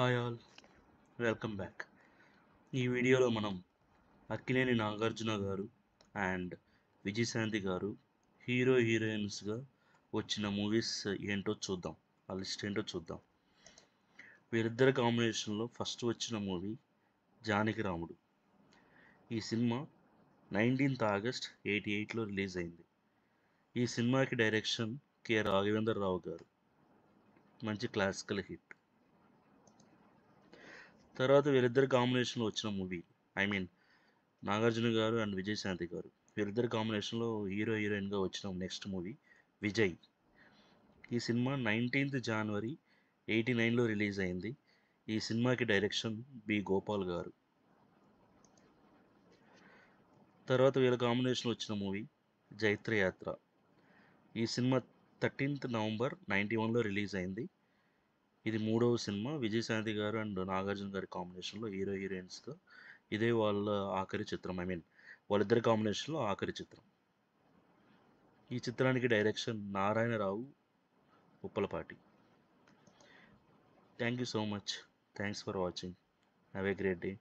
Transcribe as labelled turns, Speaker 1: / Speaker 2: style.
Speaker 1: Hi all, welcome back. ఈ వీడియోలో మనం అక్కినేని నాగార్జున గారు అండ్ విజయశాంతి గారు హీరోయిన్స్గా వచ్చిన మూవీస్ ఏంటో చూద్దాం. ఆ లిస్ట్ ఏంటో చూద్దాం. వీరిద్దరి కాంబినేషన్లో ఫస్ట్ వచ్చిన మూవీ జానకి రాముడు. ఈ సినిమా 19th August 1988లో రిలీజ్ అయింది. ఈ సినిమాకి డైరెక్షన్ కె రాఘవేంద్ర రావు గారు. మంచి క్లాసికల్ హిట్. తర్వాత వీరిద్దరి కాంబినేషన్లో వచ్చిన మూవీ నాగార్జున గారు అండ్ విజయశాంతి గారు వీరిద్దరి కాంబినేషన్లో హీరోయిన్గా వచ్చిన నెక్స్ట్ మూవీ విజయ్. ఈ సినిమా 19th January 1989లో రిలీజ్ అయింది. ఈ సినిమాకి డైరెక్షన్ బి గోపాల్ గారు. తర్వాత వీళ్ళ కాంబినేషన్లో వచ్చిన మూవీ జైత్రయాత్ర. ఈ సినిమా 13th November 1991లో రిలీజ్ అయింది. ఇది మూడవ సినిమా విజయశాంతి గారు అండ్ నాగార్జున గారి కాంబినేషన్లో హీరోయిన్స్గా. ఇదే వాళ్ళ ఆఖరి చిత్రం. వాళ్ళిద్దరి కాంబినేషన్లో ఆఖరి చిత్రం. ఈ చిత్రానికి direction Narayanarao Uppalapati. Thank you so much. Thanks for watching. Have a great day.